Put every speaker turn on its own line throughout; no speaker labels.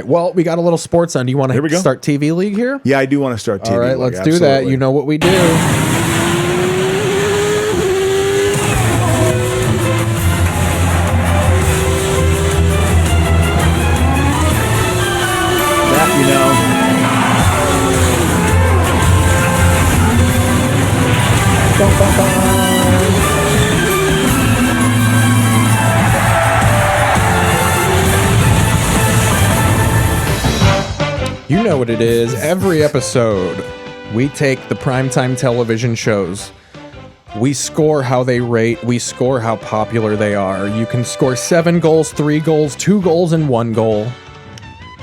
right. Well, we got a little sports on. Do you want to start TV League here?
Yeah, I do want to start TV League.
All right, let's do that. You know what we do.
That, you know.
You know what it is. Every episode, we take the primetime television shows. We score how they rate. We score how popular they are. You can score 7 goals, 3 goals, 2 goals, and 1 goal.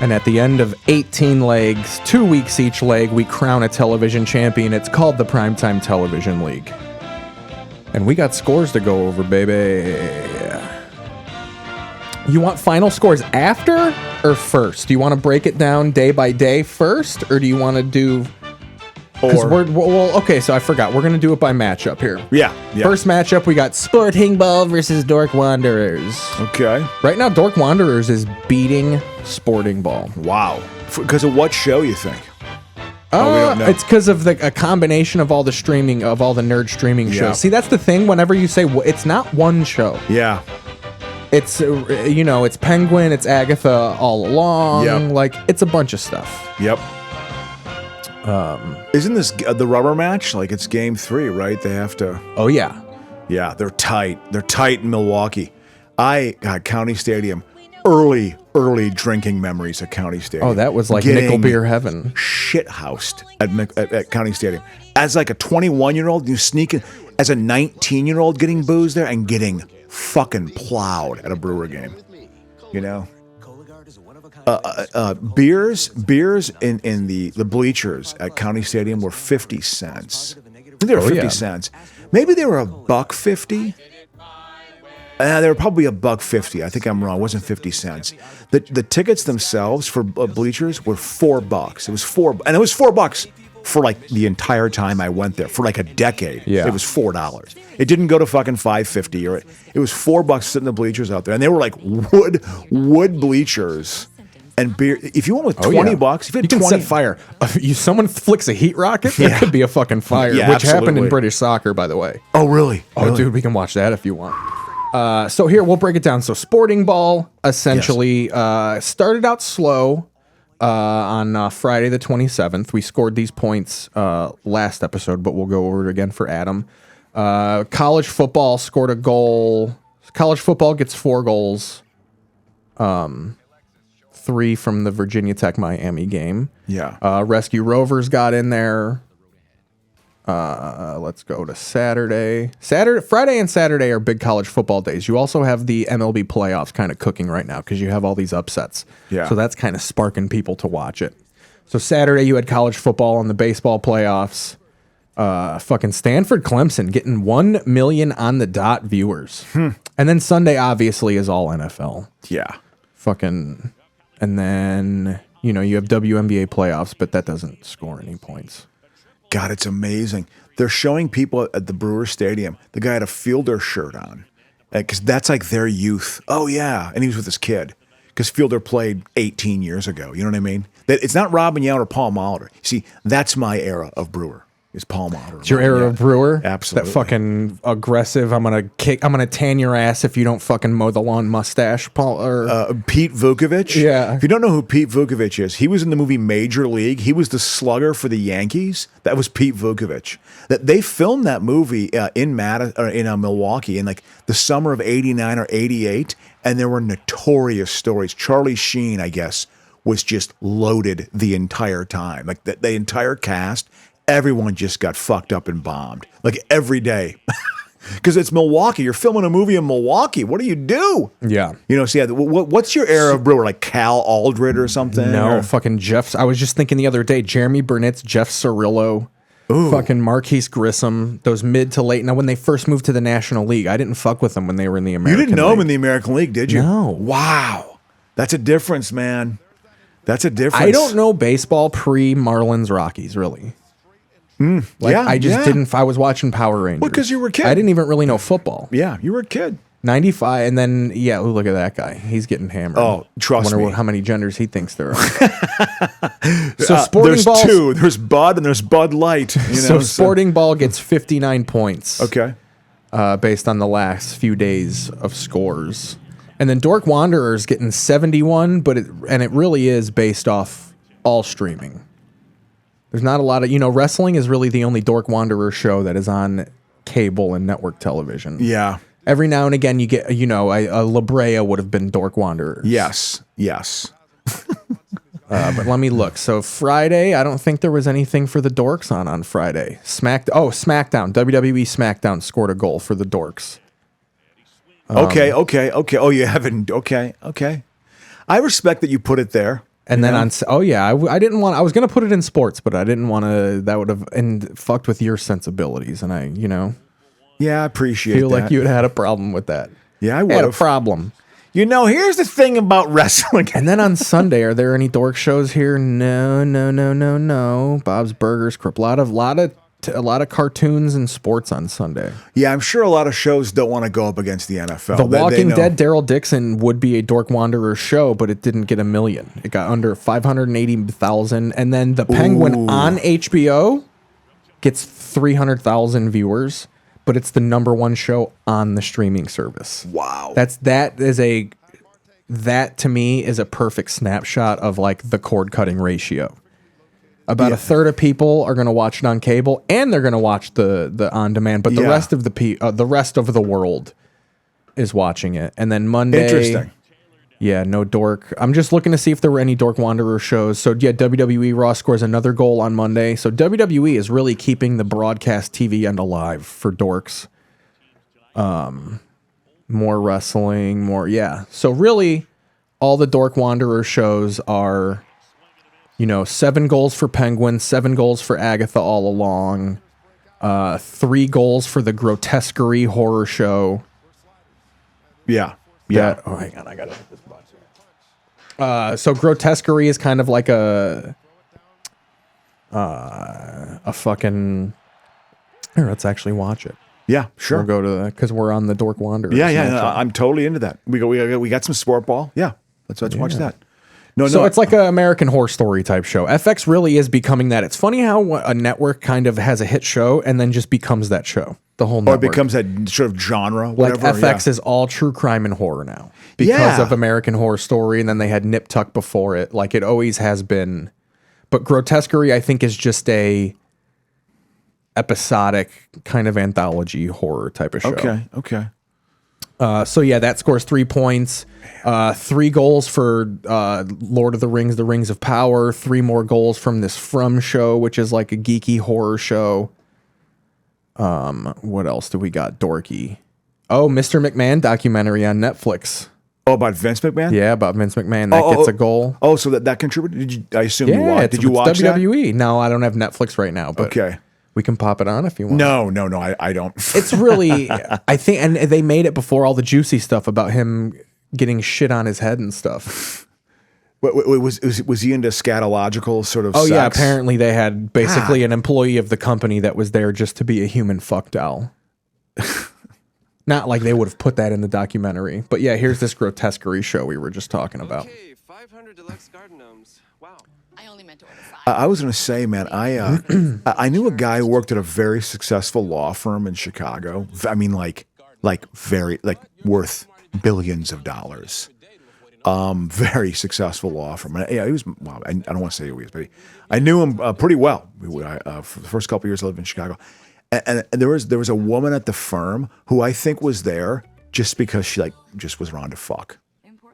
And at the end of 18 legs, 2 weeks each leg, we crown a television champion. It's called the Primetime Television League. And we got scores to go over, baby. You want final scores after or first? Do you want to break it down day by day first, or do you want to do... okay, so I forgot. We're going to do it by matchup here.
Yeah.
First matchup, we got Sporting Ball versus Dork Wanderers.
Okay.
Right now, Dork Wanderers is beating Sporting Ball.
Wow. Because of what show, you think? We don't know.
It's because of a combination of all the streaming, of all the nerd streaming shows. See, that's the thing. Whenever you say it's not one show.
Yeah.
It's it's Penguin, it's Agatha all along.
Yep.
Like, it's a bunch of stuff.
Yep. Isn't this the rubber match? Like, it's game 3, right? They have to.
Oh yeah.
Yeah, they're tight. They're tight in Milwaukee. County Stadium. Early drinking memories at County Stadium.
Oh, that was like nickel beer heaven.
Shithoused at County Stadium. As like a 21-year-old, you sneak in. As a 19-year-old, getting booze there and getting fucking plowed at a Brewer game. You know? Beers in the bleachers at County Stadium were 50 cents. They were 50 cents. Maybe they were $1.50. They were probably $1.50. I think I'm wrong. It wasn't 50 cents. The tickets themselves for bleachers were $4. It was $4 for like the entire time I went there for like a decade.
Yeah.
It was $4. It didn't go to fucking $5.50 or it was $4 sitting in the bleachers out there, and they were like wood bleachers. And beer. If you went with $20, if
you can set fire. Someone flicks a heat rocket, there could be a fucking fire, which happened in British soccer, by the way.
Oh, really?
Oh, dude, we can watch that if you want. So here, we'll break it down. So Sporting Ball essentially started out slow on Friday the 27th. We scored these points last episode, but we'll go over it again for Adam. College football scored a goal. College football gets 4 goals. 3 from the Virginia Tech Miami game.
Yeah.
Rescue Rovers got in there. Let's go to Saturday. Friday and Saturday are big college football days. You also have the MLB playoffs kind of cooking right now because you have all these upsets.
Yeah.
So that's kind of sparking people to watch it. So Saturday you had college football and the baseball playoffs. Fucking Stanford Clemson getting 1 million on the dot viewers. And then Sunday obviously is all NFL.
Yeah.
Fucking... And then, you have WNBA playoffs, but that doesn't score any points.
God, it's amazing. They're showing people at the Brewer Stadium. The guy had a Fielder shirt on because that's like their youth. Oh, yeah. And he was with his kid because Fielder played 18 years ago. You know what I mean? It's not Robin Yount or Paul Molitor. See, that's my era of Brewer. Is Paul Molitor.
It's your era of Brewer?
Absolutely.
That fucking aggressive, I'm gonna tan your ass if you don't fucking mow the lawn mustache, Paul, or
Pete Vukovich.
Yeah.
If you don't know who Pete Vukovich is, he was in the movie Major League. He was the slugger for the Yankees. That was Pete Vukovich. That they filmed that movie in Milwaukee in like the summer of '89 or '88, and there were notorious stories. Charlie Sheen, I guess, was just loaded the entire time. Like the entire cast. Everyone just got fucked up and bombed, like every day. Because it's Milwaukee. You're filming a movie in Milwaukee. What do you do?
Yeah.
What's your era of Brewer? Like Cal Aldred or something?
No, fucking Jeff. I was just thinking the other day, Jeremy Burnett's Jeff Cirillo. Ooh. Fucking Marquise Grissom. Those mid to late. Now, when they first moved to the National League, I didn't fuck with them when they were in the American League.
You didn't know them in the American League, did you?
No.
Wow. That's a difference, man. That's a difference.
I don't know baseball pre-Marlins Rockies, really. I just didn't. I was watching Power Rangers.
Well, because you were a kid.
I didn't even really know football.
Yeah, you were a kid.
95, and then look at that guy. He's getting hammered.
Oh, trust me.
How many genders he thinks there are. So Sporting
there's
Ball,
two. There's Bud and there's Bud Light.
Sporting Ball gets 59 points.
Okay.
Based on the last few days of scores, and then Dork Wanderer's getting 71, but it really is based off all streaming. There's not a lot of wrestling is really the only Dork Wanderer show that is on cable and network television.
Yeah.
Every now and again, you get, a La Brea would have been Dork Wanderers.
Yes.
But let me look. So Friday, I don't think there was anything for the Dorks on Friday. SmackDown. WWE SmackDown scored a goal for the Dorks.
Okay. Oh, you haven't. Okay. I respect that you put it there.
And then I didn't want. I was gonna put it in sports, but I didn't want to. That would have fucked with your sensibilities, and I.
Yeah, I appreciate.
Feel
that.
like you had a problem with that.
Yeah, I would
had a
have.
problem.
Here's the thing about wrestling.
And then on Sunday, are there any dork shows here? No. Bob's Burgers, a lot of cartoons and sports on Sunday.
Yeah, I'm sure a lot of shows don't want to go up against the NFL.
The Walking Dead, Daryl Dixon would be a Dork Wanderer show, but it didn't get 1 million. It got under 580,000. And then The Penguin on HBO gets 300,000 viewers, but it's the #1 show on the streaming service.
Wow.
That to me is a perfect snapshot of like the cord cutting ratio. About a third of people are going to watch it on cable, and they're going to watch the on demand. But the rest of the rest of the world is watching it. And then Monday,
interesting.
Yeah, no dork. I'm just looking to see if there were any Dork Wanderer shows. So yeah, WWE Raw scores another goal on Monday. So WWE is really keeping the broadcast TV end alive for dorks. More wrestling, So really, all the Dork Wanderer shows are, 7 goals for Penguin, 7 goals for Agatha All Along, 3 goals for the Grotesquerie horror show.
Yeah.
Hang on, I gotta hit this button. So Grotesquerie is kind of like a fucking. Here, let's actually watch it.
Yeah, sure.
We'll go to because we're on the Dork Wanderer.
Yeah. I'm totally into that. We got some sport ball. Yeah, let's watch that.
So it's like an American Horror Story type show. FX really is becoming that. It's funny how a network kind of has a hit show and then just becomes that show. The whole network.
Or it becomes that sort of genre. Whatever.
Like FX is all true crime and horror now because of American Horror Story, and then they had Nip Tuck before it. Like it always has been. But Grotesquerie, I think, is just a episodic kind of anthology horror type of show.
Okay.
So yeah, that scores 3 points. 3 goals for Lord of the Rings of Power. 3 more goals from this From show, which is like a geeky horror show. What else do we got? Dorky. Oh, Mr. McMahon documentary on Netflix.
Oh, about Vince McMahon?
Yeah, about Vince McMahon. That gets a goal.
Oh, so that contributed? I assume you watched. Did you watch
WWE? No, I don't have Netflix right now. But
okay.
We can pop it on if you want.
No, I don't.
It's really, I think, and they made it before all the juicy stuff about him getting shit on his head and stuff.
Was he into scatological sort of sex?
Yeah, apparently they had basically an employee of the company that was there just to be a human fuck doll. Not like they would have put that in the documentary. But yeah, here's this Grotesquerie show we were just talking about.
Okay, 500 deluxe garden gnomes. Wow.
I only meant to order 5.
I was going to say, man, I knew a guy who worked at a very successful law firm in Chicago. I mean, like very worth billions of dollars. Very successful law firm. Yeah, he was. Well, I don't want to say who he is, but I knew him pretty well. For the first couple of years I lived in Chicago, and there was a woman at the firm who I think was there just because she just was around to fuck.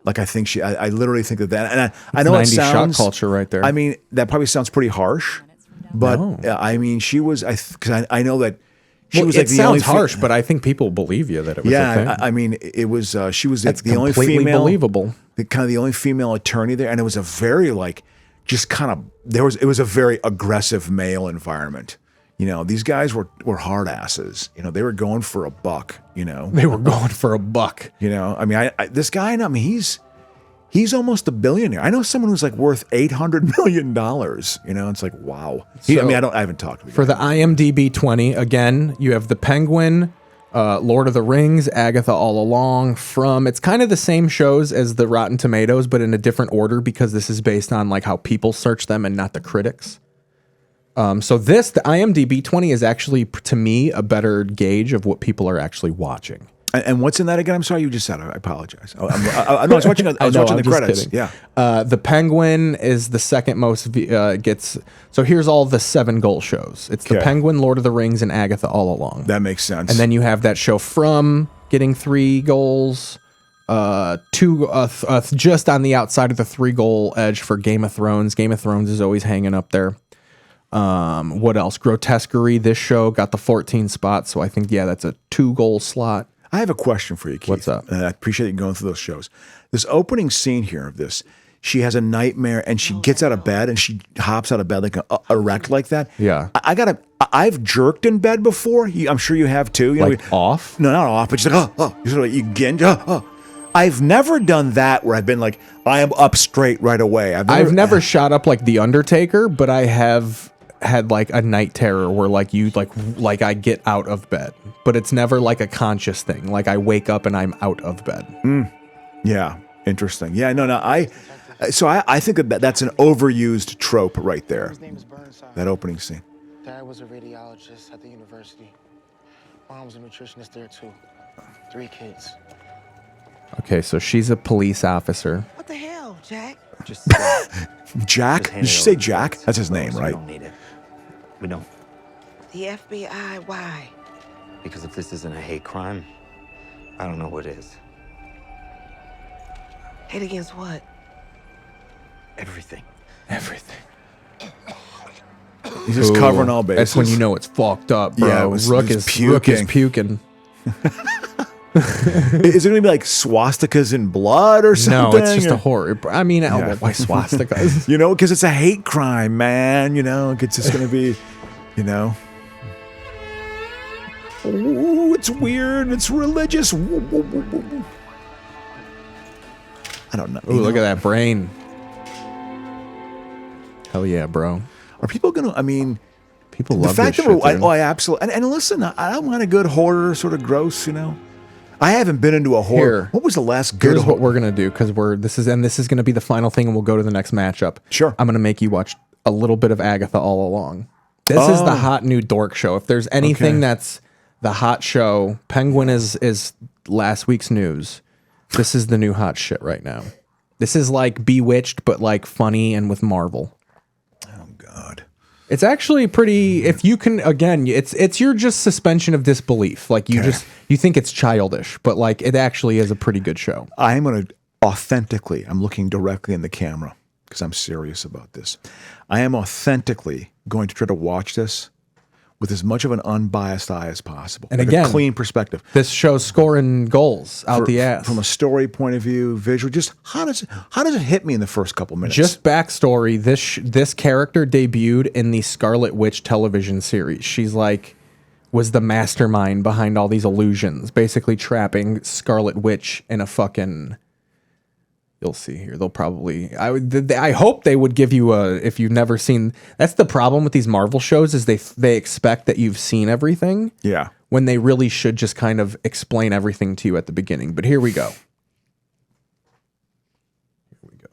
Like I think I literally think that, and I know it sounds
shock culture right there.
I mean, that probably sounds pretty harsh, but I mean, she was. Because I know that she was like the only.
It sounds harsh, but I think people believe you that it was.
Yeah,
a thing.
I mean, it was. She was
That's
the only
completely
female,
believable.
The only female attorney there, and it was a very just kind of it was a very aggressive male environment. These guys were hard asses. They were going for a buck.
They were going for a buck.
I mean, this guy, I mean, he's almost a billionaire. I know someone who's worth $800 million. It's like, wow. I haven't talked to him.
For the IMDb 20, again, you have the Penguin, Lord of the Rings, Agatha All Along, From. It's kind of the same shows as the Rotten Tomatoes, but in a different order because this is based on like how people search them and not the critics. So the IMDb 20 is actually, to me, a better gauge of what people are actually watching.
And what's in that again? I'm sorry, you just said it. I apologize. I was watching. I was watching the credits.
Kidding.
Yeah.
The Penguin is the second most gets. So here's all the 7 goal shows. It's the
Okay.
Penguin, Lord of the Rings, and Agatha All Along.
That makes sense.
And then you have that show From getting 3 goals. 2 just on the outside of the 3 goal edge for Game of Thrones. Game of Thrones is always hanging up there. What else? Grotesquerie. This show got the 14 spot, so I think that's a 2 goal slot.
I have a question for you, Keith.
What's up?
I appreciate you going through those shows. This opening scene here of this, she has a nightmare and she gets out of bed and she hops out of bed like erect like that.
Yeah.
I've jerked in bed before. I'm sure you have too. You know,
Like off?
No, not off, but just like, you sort of like, you get, I've never done that where I've been like, I am up straight right away.
I've never shot up like The Undertaker, but I have had like a night terror where like you like I get out of bed, but it's never like a conscious thing. Like I wake up and I'm out of bed.
Yeah, interesting. Yeah, no. I think that's an overused trope right there.
His name is Burnside.
That opening scene.
Dad was a radiologist at the university. Mom was a nutritionist there too. 3 kids.
Okay, so she's a police officer.
What the hell, Jack?
Just
Jack? Did she say Jack? That's his name,
We
right?
don't need it. We don't.
The FBI, why?
Because if this isn't a hate crime, I don't know what is.
Hate against what?
Everything.
Everything.
He's just covering all bases.
That's when you know it's fucked up, bro.
Yeah, it was
Rook is puking.
Is it going to be like swastikas in blood or something?
No, it's just a horror. I mean, why swastikas?
You know, because it's a hate crime, man. You know, it's just going to be, you know. Ooh, it's weird. It's religious. I don't know.
Ooh, look at that brain. Hell yeah, bro.
Are people going to, I mean,
People
the
love
fact
this
that
shit, dude.
I absolutely, and listen, I don't want a good horror, sort of gross, you know. I haven't been into a horror.
Here.
What was the last good
Here's
horror?
what we're gonna do because this is gonna be the final thing, and we'll go to the next matchup.
Sure.
I'm gonna make you watch a little bit of Agatha All Along. This is the hot new dork show. If there's anything
Okay.
that's the hot show, Penguin is last week's news. This is the new hot shit right now. This is like Bewitched, but like funny and with Marvel.
Oh God.
It's actually pretty. If you can, again, it's your just suspension of disbelief. Like you think it's childish, but like it actually is a pretty good show.
I am going to authentically, I'm looking directly in the camera because I'm serious about this. I am authentically going to try to watch this with as much of an unbiased eye as possible.
And
like
again,
a clean perspective.
This show's scoring goals out the ass.
From a story point of view, visual, just how does it hit me in the first couple minutes?
Just backstory: this character debuted in the Scarlet Witch television series. She's like was the mastermind behind all these illusions, basically trapping Scarlet Witch in a fucking. You'll see here. They'll probably. I hope they would give you a. If you've never seen, that's the problem with these Marvel shows is they expect that you've seen everything.
Yeah.
When they really should just kind of explain everything to you at the beginning. But here we go. Here we go.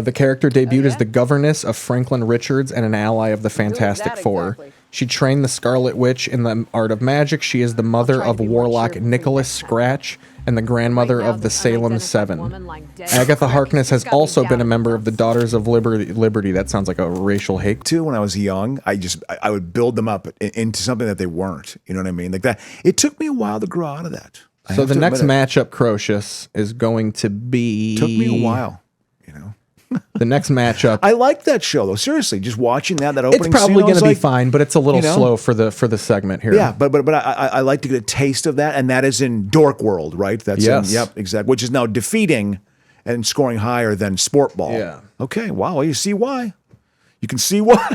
The character debuted as the governess of Franklin Richards and an ally of the Fantastic Four.
exactly.
She trained the Scarlet Witch in the art of magic. She is the mother
trying
of
to be more
Warlock
cheerful.
Nicholas Scratch and the grandmother
Right now,
of the
this
Salem
unidentified
Seven.
woman lying dead
Agatha
on the
Harkness has
ground. She's got me
also
down
been a
in
member of the
lumps.
Daughters of Liberty. That sounds like a racial hate.
Too, when I was young, I would build them up into something that they weren't. You know what I mean? Like that. It took me a while to grow out of that. I
So
have
the
to
next
admit
matchup, Crocious, is going to be.
took me a while. You know.
The next matchup.
I like that show though. Seriously, just watching that opening
It's probably
scene, I
going
was
to be
like,
fine, but it's a little
you know?
slow for the segment here.
Yeah, but I like to get a taste of that, and that is in Dork World, right? That's
Yes.
yep, exactly. Which is now defeating and scoring higher than Sport Ball.
Yeah.
Okay. Wow. Well, you see why? You can see why.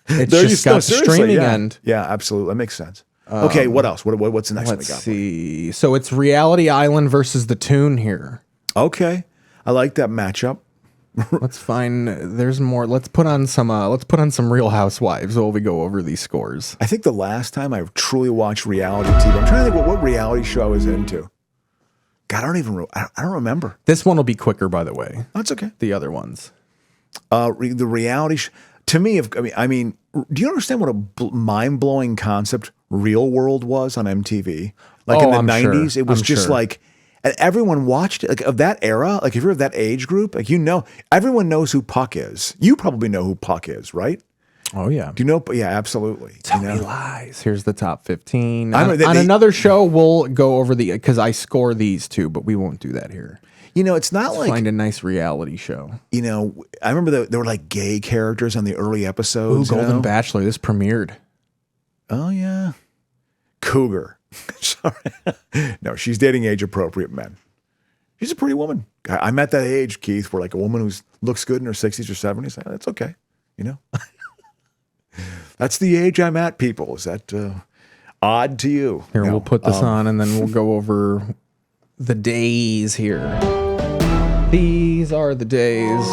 It's
There you
just
go.
got
Seriously,
streaming
yeah.
end.
Yeah, absolutely. That makes sense. Okay. What else? What's the next one we
Let's
got?
see. So it's Reality Island versus The Toon here.
Okay. I like that matchup.
Let's find. There's more. Let's put on some. Real Housewives while we go over these scores.
I think the last time I truly watched reality TV, I'm trying to think what reality show I was into. God, I don't remember.
This one will be quicker, by the way.
That's okay.
The other ones.
The reality to me, I mean, do you understand what a mind-blowing concept Real World was on MTV? Like in the
I'm
90s,
sure.
it was
I'm
just
sure.
like, and everyone watched it. Like of that era, like if you're of that age group, like everyone knows who Puck is. You probably know who Puck is, right?
Oh yeah.
Do you know? Yeah, absolutely.
Tell me lies. Here's the top 15.
I mean,
On another show, we'll go over because I score these too, but we won't do that here.
It's not
Let's
like
find a nice reality show.
I remember there were like gay characters on the early
Ooh,
episodes.
Golden Bachelor. This premiered.
Oh yeah, Cougar. Sorry, no, she's dating age-appropriate men. She's a pretty woman. I'm at that age, Keith, where like a woman who looks good in her 60s or 70s. That's okay, That's the age I'm at. People, is that odd to you?
Here,
No.
we'll put this on, and then we'll go over the days here. These are the days.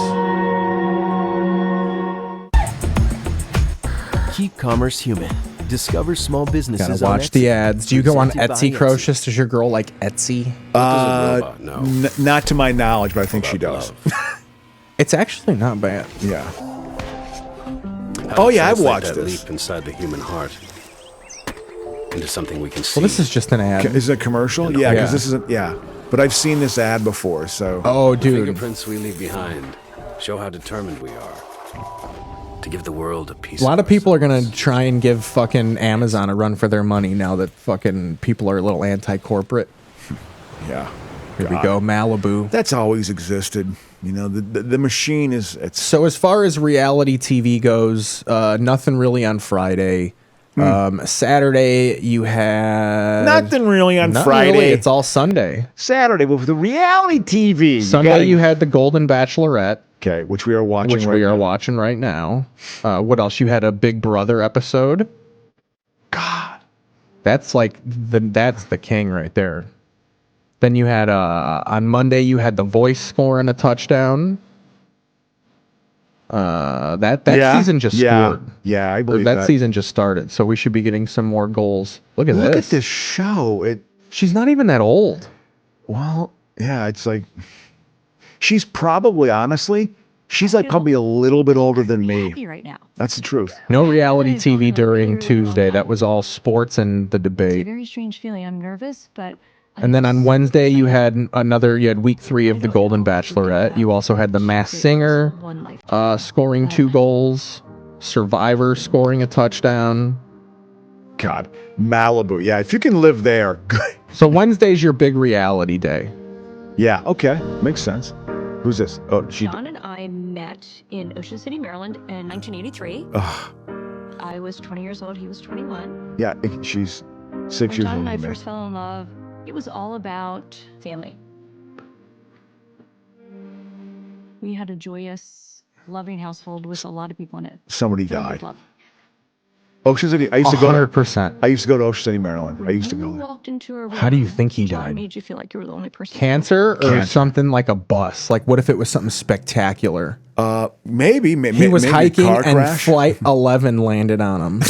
Keep commerce human. Discover small businesses.
Gotta watch the ads. Do you go on
Presented by
Etsy, Crocious? Does your girl like Etsy?
Not to my knowledge, but I think she does.
It's actually not bad.
Yeah. Oh yeah, I've watched
that
this.
leap inside the human heart into something we can see.
Well, this is just an ad.
Is it a commercial? Yeah,
Yeah.
because this isn't. Yeah, but I've seen this ad before. So.
Oh,
The
dude.
fingerprints we leave behind show how determined we are to give the world a piece.
A lot of people are going
ourselves.
to try and give fucking Amazon a run for their money now that fucking people are a little anti-corporate.
Yeah.
Here we go, Malibu.
That's always existed. The machine is. It's
So as far as reality TV goes, nothing really on Friday. Saturday, you had...
nothing really on
Not
Friday.
really, it's all Sunday.
Saturday, but with the reality TV.
Sunday, you had the Golden Bachelorette,
Okay, which we are watching.
which
right
we are
now.
watching right now. What else? You had a Big Brother episode.
God.
That's like that's the king right there. Then you had on Monday you had The Voice scoring a touchdown. That season just scored.
Yeah, I
Or
believe
that season just started, so we should be getting some more goals. Look at
Look
this.
at this show.
She's not even that old.
Well, yeah, it's like she's probably honestly, she's like probably a little bit older than me.
Happy right now.
That's the truth.
No reality TV during Tuesday. That was all sports and the
It's a
debate.
very strange feeling. I'm nervous, but.
And then on Wednesday you had week 3 of the Golden Bachelorette. You also had The Masked Singer scoring 2 goals, Survivor scoring a touchdown.
God, Malibu. Yeah, if you can live there.
So Wednesday's your big reality day.
Yeah, okay, makes sense. Who's this? Oh, she.
John and I met in Ocean City, Maryland in 1983. I was 20 years old. He was 21.
Yeah, she's 6
When
years
John
older
and I
than me.
first fell in love, it was all about family. We had a joyous, loving household with a lot of people in it.
Somebody
Filled with
died.
love.
Ocean City. I used to go.
100%.
I used to go to Ocean City, Maryland. I used to go
You
there.
walked into a room.
How do you think he
John
died?
made you feel like you were the only person.
Cancer or
Cancer.
something like a bus? Like what if it was something spectacular?
Maybe.
He was
maybe
hiking
car
and
crash.
Flight 11 landed on him.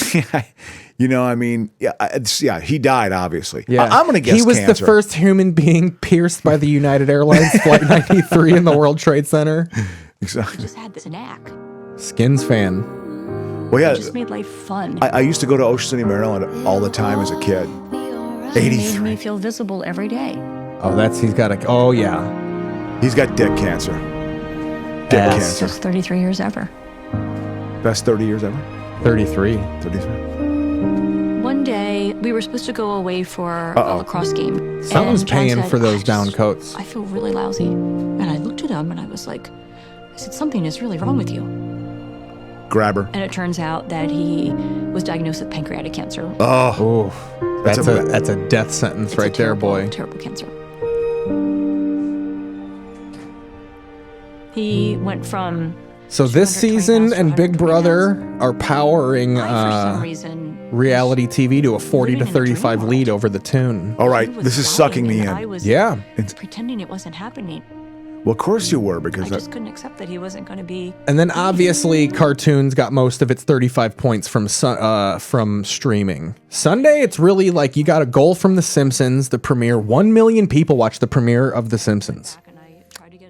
I mean, yeah, he died, obviously.
Yeah,
I'm going to guess
he was
cancer.
the first human being pierced by the United Airlines Flight 93 in the World Trade Center.
Exactly.
Just had this knack.
Skins fan.
Well, yeah,
It just made life fun.
I used to go to Ocean City, Maryland all the time as a kid.
It made
83.
me feel visible every day.
Oh, he's got a. Oh yeah.
He's got dick cancer. Dick
Ass.
cancer.
Best 33 years ever.
Best 30 years ever.
33.
33.
One day, we were supposed to go away for a lacrosse game.
Someone's
And John
paying
said,
for those
"I
down
just-
coats.
I feel really lousy. And I looked at him and I said, something is really wrong with you.
Grab her.
And it turns out that he was diagnosed with pancreatic cancer.
Oh,
Oof.
That's
That's a death sentence
It's a
right there,
terrible,
boy.
Terrible cancer. He went from
So this
220
season
pounds to
and Big
120
Brother
pounds.
are powering
I, for some reason,
reality TV to a 40 to
living in a dream
35
world.
lead over the Tune.
all right.
he was
This is
dying
sucking me
and
in.
I was
Yeah.
pretending it wasn't happening.
Well, of course you were,
I
because
just couldn't accept that he wasn't going to be.
And then obviously cartoons got most of its 35 points from streaming. Sunday, it's really like you got a goal from The Simpsons, the premiere. 1 million people watched the premiere of The Simpsons.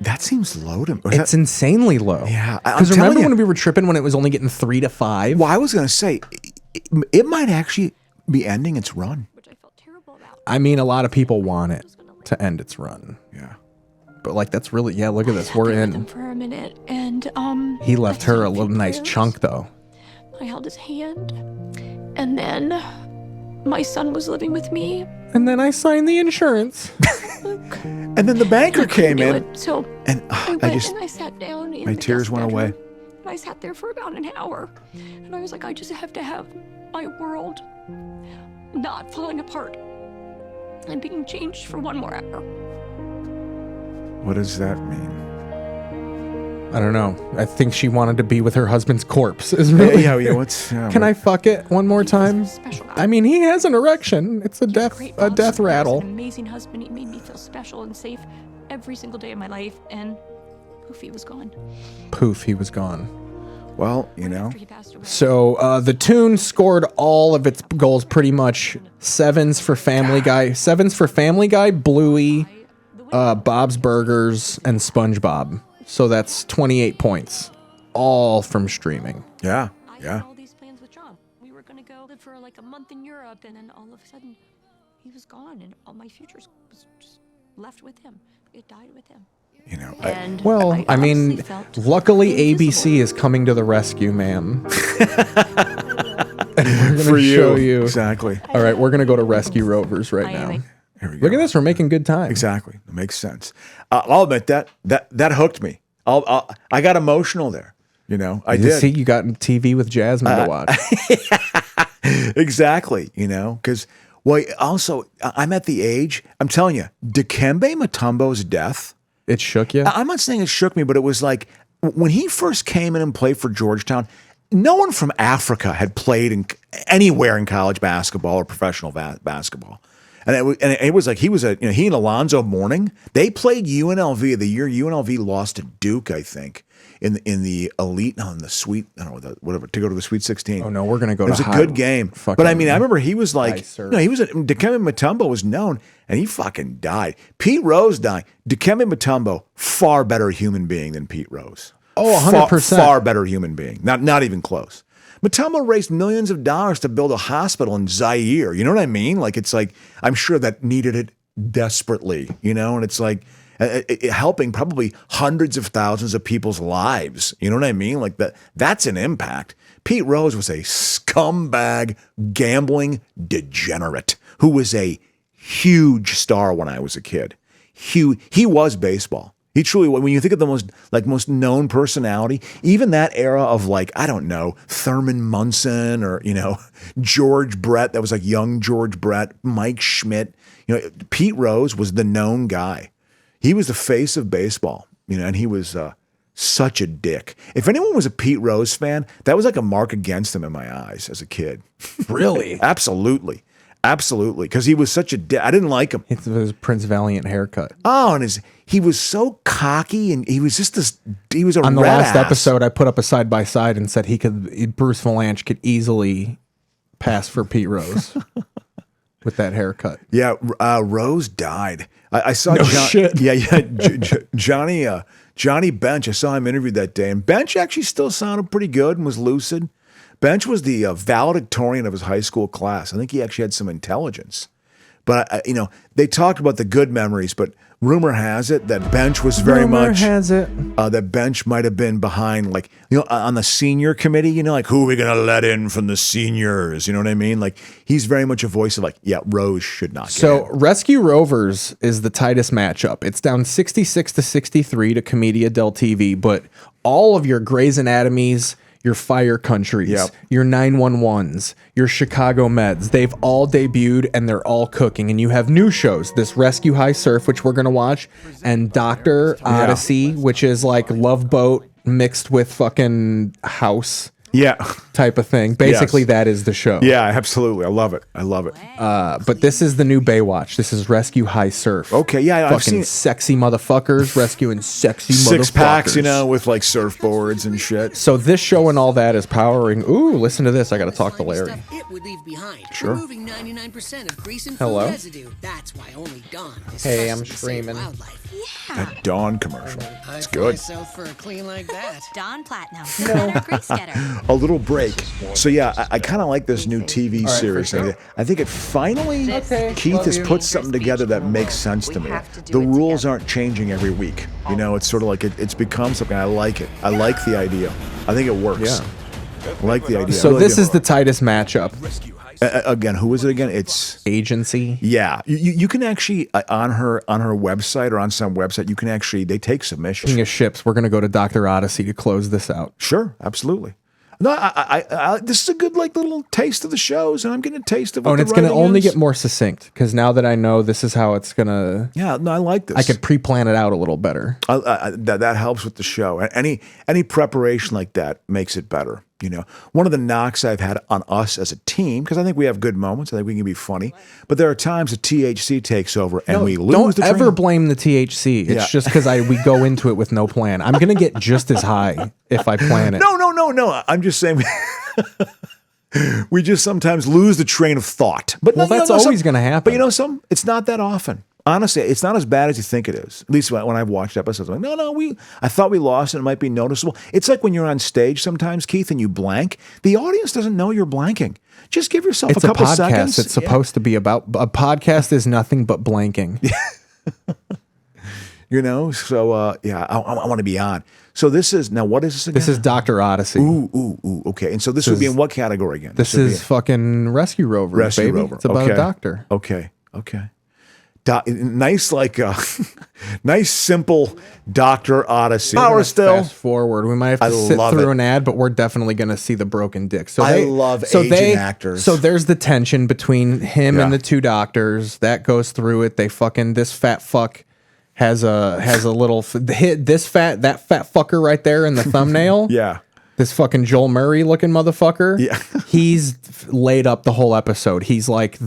that seems low to me.
It's insanely low.
Yeah,
Because
I'm telling
remember
you.
when we were tripping when it was only getting 3 to 5?
Well, I was going to say, it might actually be ending its run.
Which I felt terrible about.
I mean, a lot of people want it to end its run.
Yeah.
But like, that's really, yeah, look at this. We're in.
For a minute, and
He left
I
her a
said
little
few
nice
prayers.
chunk though.
I held his hand, and then my son was living with me.
And then I signed the insurance.
And then the banker came
Do
in,
it. So
and
I
I
went
just,
and I sat down. In
my
the
tears
guest
went away.
bedroom, and I sat there for about an hour, and I was like, I just have to have my world not falling apart and being changed for one more hour.
what does that mean?
I don't know. I think she wanted to be with her husband's corpse. Is really.
Yeah, what's...
Can I fuck it one more time?
Special.
I mean, he has an erection. It's a
Great
death
boss. He was
rattle.
An amazing husband. He made me feel special and safe every single day of my life. And poof, he was gone.
Poof, he was gone.
Well, you know.
After he passed away.
So the Toon scored all of its goals pretty much. 7s for Family Guy. 7s for Family Guy, Bluey, Bob's Burgers, and SpongeBob. So that's 28 points. All from streaming.
Yeah,
I had
yeah.
all these plans with John. We were gonna go live for like a month in Europe, and then all of a sudden, he was gone, and all my futures was just left with him. It died with him.
You know,
And
Well, I mean,
honestly felt
luckily
invisible.
ABC is coming to the rescue, ma'am. And we're gonna
for
show
you.
you.
Exactly.
All right, we're gonna go to Rescue Rovers right
I
now.
am
Here we go.
Look at this, we're making good time.
Exactly. It makes sense. I'll admit that hooked me. I got emotional there. You know, I did.
See, you got TV with Jasmine to watch.
Exactly. You know, because also I'm at the age. I'm telling you, Dikembe Mutombo's death.
It shook you.
I'm not saying it shook me, but it was like when he first came in and played for Georgetown. No one from Africa had played anywhere in college basketball or professional basketball. And it was like he and Alonzo Mourning, they played UNLV the year UNLV lost to Duke, I think, in the elite, in the sweet, I don't know, whatever, to go to the Sweet 16.
Oh no, we're gonna go.
It was
to
a good game, but I mean, I remember he was like,
Heisler.
he was Dikembe Mutombo was known, and he fucking died. Pete Rose died. Dikembe Mutombo, far better human being than Pete Rose.
Oh, 100%.
Far better human being. Not even close. Mutombo raised millions of dollars to build a hospital in Zaire. You know what I mean? Like, it's like, I'm sure that needed it desperately, you know? And it's like helping probably hundreds of thousands of people's lives. You know what I mean? Like that's an impact. Pete Rose was a scumbag, gambling degenerate who was a huge star when I was a kid. He was baseball. He truly, when you think of the most known personality, even that era of like, I don't know, Thurman Munson or, you know, George Brett, that was like young George Brett, Mike Schmidt, you know, Pete Rose was the known guy. He was the face of baseball, you know, and he was such a dick. If anyone was a Pete Rose fan, that was like a mark against him in my eyes as a kid.
Really?
Absolutely. Absolutely. Because he was such a dick. I didn't like him.
It's his Prince Valiant haircut.
Oh, and he was so cocky, and he was just he was a
On the
red
last
ass.
episode, I put up a side by side and said Bruce Valanche could easily pass for Pete Rose with that haircut.
Yeah, Rose died. I saw
No shit.
Johnny Bench. I saw him interviewed that day, and Bench actually still sounded pretty good and was lucid. Bench was the valedictorian of his high school class. I think he actually had some intelligence. But, you know, they talked about the good memories, but rumor has it that Bench was very much...
has it.
that Bench might have been behind, like, you know, on the senior committee, you know, like, who are we going to let in from the seniors? You know what I mean? Like, he's very much a voice of like, yeah, Rose should not get
So
in.
Rescue Rovers is the tightest matchup. It's down 66 to 63 to Comedia del TV, but all of your Grey's Anatomies, your Fire Countries,
Yep.
your 911s, your Chicago Meds, they've all debuted and they're all cooking. And you have new shows, this Rescue High Surf, which we're going to watch, and Dr. Odyssey, which is like Love Boat mixed with fucking House.
Yeah.
type of thing. Basically,
Yes.
that is the show.
Yeah, absolutely. I love it. I love it.
But this is the new Baywatch. This is Rescue High Surf.
Okay, yeah, I've
Fucking
seen
sexy motherfuckers rescuing sexy
six
motherfuckers.
packs, you know, with like surfboards and shit.
So this show and all that is powering. Ooh, listen to this. I got to talk to Larry.
It would leave behind,
Sure.
removing 99% of grease and
Hello?
food residue. That's why only Dawn is
Hey,
trusted
I'm
to save
streaming.
wildlife.
That Dawn commercial.
I
It's
fly
good.
south for a clean like that.
Dawn Platinum, the better grease getter.
A little break. So yeah, I kind of like this new TV
right, for
series.
sure.
I think it finally Keith
love
has
you.
put something together that makes sense to me. The rules aren't changing every week. You know, it's sort of like it's become something. I like it. I like the idea. I think it works.
Yeah.
I like the idea.
So
Really
this
do.
is the tightest matchup.
Again, who is it again? It's
Agency.
yeah. You can actually on her website or on some website you can actually they take submissions.
King of Ships. We're gonna go to Dr. Odyssey to close this out.
Sure, absolutely. No, I this is a good like little taste of the shows, and I'm getting a taste of.
Oh,
What
and
the
it's gonna
writing
only
is.
get more succinct because now that I know this is how it's gonna.
Yeah, no, I like this.
I could pre-plan it out a little better.
That helps with the show. Any preparation like that makes it better. You know, one of the knocks I've had on us as a team, because I think we have good moments. I think we can be funny, but there are times the THC takes over and we lose
Don't
the
ever
train.
blame the THC. It's
Yeah.
just because we go into it with no plan. I'm gonna get just as high if I plan it.
No. I'm just saying. We just sometimes lose the train of thought. But
Well, that's always gonna happen.
But you know, it's not that often. Honestly, it's not as bad as you think it is. At least when I've watched episodes, I'm like, no, I thought we lost, and it might be noticeable. It's like when you're on stage sometimes, Keith, and you blank. The audience doesn't know you're blanking. Just give yourself
It's
a
a
couple
podcast.
seconds.
It's supposed to be about a podcast is nothing but blanking.
You know. So yeah, I want to be on. So this is now. What is this again?
This is Dr. Odyssey.
Ooh. Okay, and so this would be in what category again?
This
would be
is fucking Rescue Rover,
Rescue
baby.
Rover.
It's about
Okay.
a doctor.
Okay. Nice, nice, simple Dr. Odyssey. Power still.
Fast forward. We might have to
I
sit
love
through
it.
an ad, but we're definitely going to see the broken dick. So
I love aging actors.
So there's the tension between him
Yeah.
and the two doctors that goes through it. They fucking this fat fuck has a little hit that fat fucker right there in the thumbnail.
Yeah.
This fucking Joel Murray looking motherfucker.
Yeah.
He's laid up the whole episode. He's like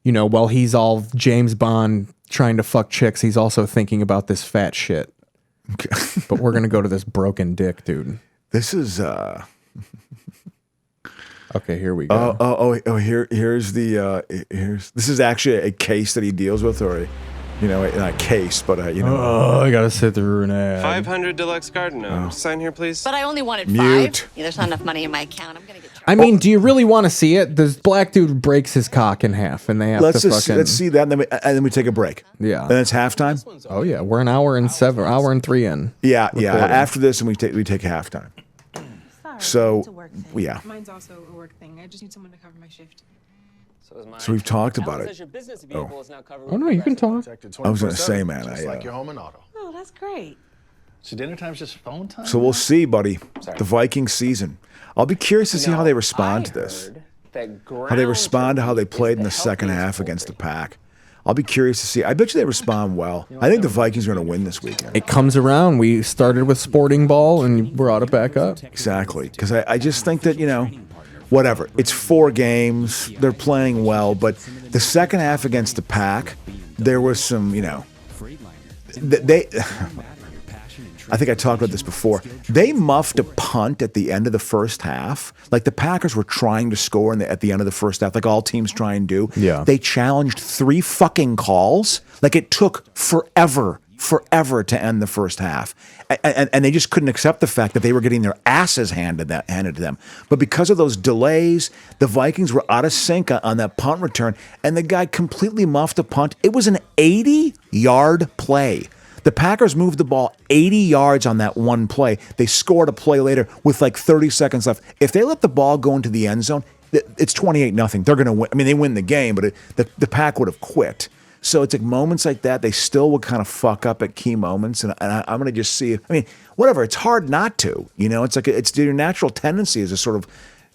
while he's all James Bond trying to fuck chicks, he's also thinking about this fat shit.
Okay.
But we're gonna go to this broken dick, dude.
This is
Okay, here we go.
here's this is actually a case that he deals with, or not a case, but
Oh, I gotta sit through an ad.
500 deluxe garden gnomes. Sign here, please.
But I only wanted
Mute.
5. Yeah, there's not enough money in my account. I'm gonna get.
I mean, do you really want to see it? This black dude breaks his cock in half, and they have
let's
to fucking.
let's see that, and then we take a break.
Yeah.
And it's halftime.
Oh yeah, we're an hour and 3 in.
Yeah.
recording.
After this, and we take halftime. So yeah.
Mine's also a work thing. I just need someone to cover my shift.
So we've talked about it.
Oh no, you can talk.
I was gonna say, man,
like your home and auto.
Oh, that's great.
So dinner time's just phone time.
So we'll see, buddy. The Viking season. I'll be curious to see how they respond to this. How they respond to how they played in the second half against the Pack. I'll be curious to see. I bet you they respond well. I think the Vikings are going to win this weekend.
It comes around. We started with Sporting Ball and brought it back up.
Exactly. Because I just think that, whatever. It's 4 games. They're playing well. But the second half against the Pack, there was some, they I think I talked about this before. They muffed a punt at the end of the first half. Like the Packers were trying to score at the end of the first half, like all teams try and do.
Yeah.
They challenged 3 fucking calls. Like it took forever to end the first half. And they just couldn't accept the fact that they were getting their asses handed to them. But because of those delays, the Vikings were out of sync on that punt return, and the guy completely muffed a punt. It was an 80-yard play. The Packers moved the ball 80 yards on that one play. They scored a play later with like 30 seconds left. If they let the ball go into the end zone, it's 28-0. They're going to win. I mean, they win the game, but the Pack would have quit. So it's like moments like that, they still will kind of fuck up at key moments. And I'm going to just see, whatever. It's hard not to. It's like it's your natural tendency is to sort of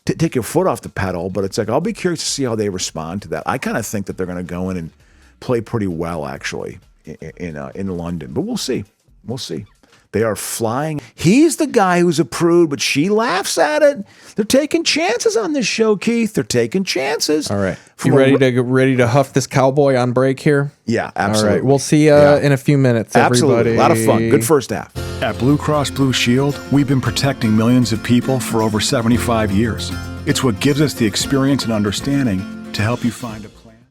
take your foot off the pedal. But it's like I'll be curious to see how they respond to that. I kind of think that they're going to go in and play pretty well, actually. In London, but we'll see. They are flying. He's the guy who's a prude, but she laughs at it. They're taking chances on this show, Keith. They're taking chances.
All right. You ready to huff this cowboy on break here?
Yeah, absolutely.
All right. We'll see you in a few minutes, everybody.
Absolutely. A lot of fun. Good first half.
At Blue Cross Blue Shield, we've been protecting millions of people for over 75 years. It's what gives us the experience and understanding to help you find a plan.